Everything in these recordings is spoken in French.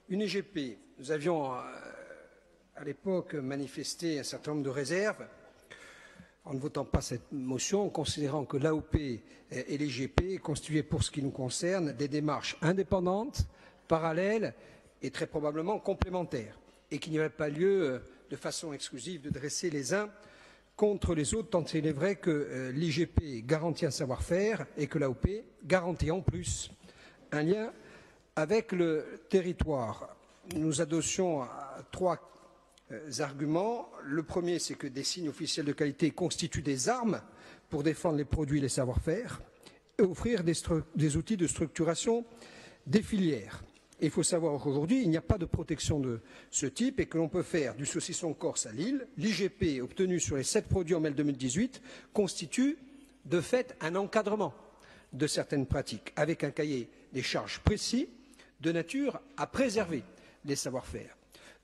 Une IGP, nous avions à l'époque manifesté un certain nombre de réserves en ne votant pas cette motion, considérant que l'AOP et l'IGP constituaient, pour ce qui nous concerne, des démarches indépendantes, parallèles et très probablement complémentaires, et qu'il n'y avait pas lieu de façon exclusive de dresser les uns contre les autres, tant il est vrai que l'IGP garantit un savoir-faire et que l'AOP garantit en plus un lien avec le territoire. Nous adossions à trois arguments. Le premier, c'est que des signes officiels de qualité constituent des armes pour défendre les produits et les savoir-faire et offrir des outils de structuration des filières. Et il faut savoir qu'aujourd'hui, il n'y a pas de protection de ce type et que l'on peut faire du saucisson corse à Lille. L'IGP obtenu sur les 7 produits en mai 2018 constitue de fait un encadrement de certaines pratiques avec un cahier des charges précis de nature à préserver les savoir-faire.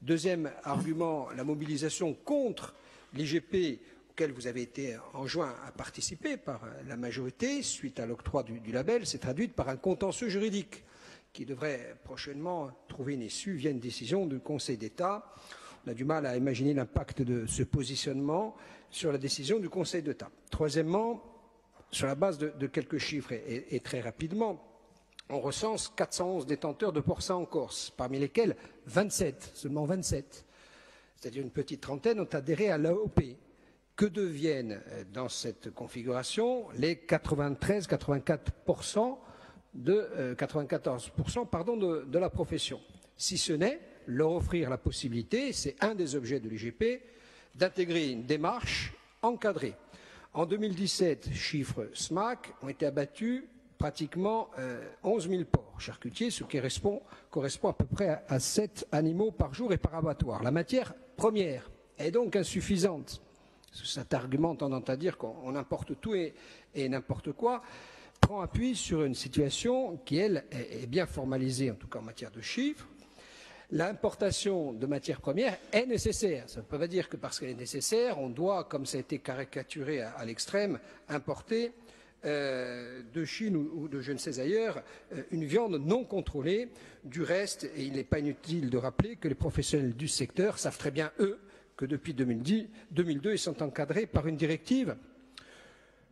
Deuxième argument, la mobilisation contre l'IGP auquel vous avez été enjoint à participer par la majorité suite à l'octroi du label s'est traduite par un contentieux juridique qui devrait prochainement trouver une issue via une décision du Conseil d'État. On a du mal à imaginer l'impact de ce positionnement sur la décision du Conseil d'État. Troisièmement, sur la base de quelques chiffres et très rapidement, on recense 411 détenteurs de porcins en Corse, parmi lesquels 27, seulement 27, c'est-à-dire une petite trentaine, ont adhéré à l'AOP. Que deviennent dans cette configuration les 94% de la profession, si ce n'est leur offrir la possibilité, c'est un des objets de l'IGP, d'intégrer une démarche encadrée. En 2017, chiffres SMAC, ont été abattus pratiquement 11 000 porcs charcutiers, ce qui correspond à peu près à 7 animaux par jour et par abattoir. La matière première est donc insuffisante. Cet argument tendant à dire qu'on importe tout et n'importe quoi prend appui sur une situation qui, elle, est bien formalisée, en tout cas en matière de chiffres. L'importation de matières premières est nécessaire. Ça ne veut pas dire que parce qu'elle est nécessaire, on doit, comme ça a été caricaturé à l'extrême, importer de Chine ou de je ne sais ailleurs, une viande non contrôlée. Du reste, et il n'est pas inutile de rappeler que les professionnels du secteur savent très bien, eux, que depuis 2002, ils sont encadrés par une directive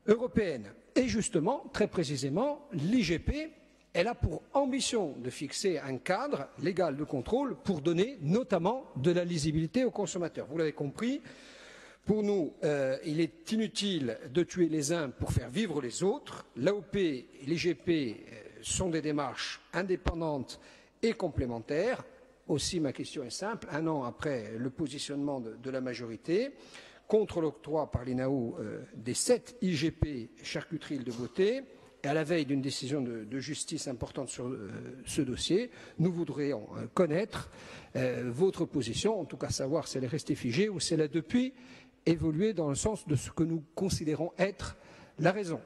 européenne. Et justement, très précisément, l'IGP, elle a pour ambition de fixer un cadre légal de contrôle pour donner notamment de la lisibilité aux consommateurs. Vous l'avez compris, pour nous, il est inutile de tuer les uns pour faire vivre les autres. L'AOP et l'IGP sont des démarches indépendantes et complémentaires. Aussi, ma question est simple. Un an après le positionnement de la majorité, contre l'octroi par l'INAO des 7 IGP charcuterie de beauté, et à la veille d'une décision de justice importante sur ce dossier, nous voudrions connaître votre position, en tout cas savoir si elle est restée figée ou si elle a depuis évolué dans le sens de ce que nous considérons être la raison.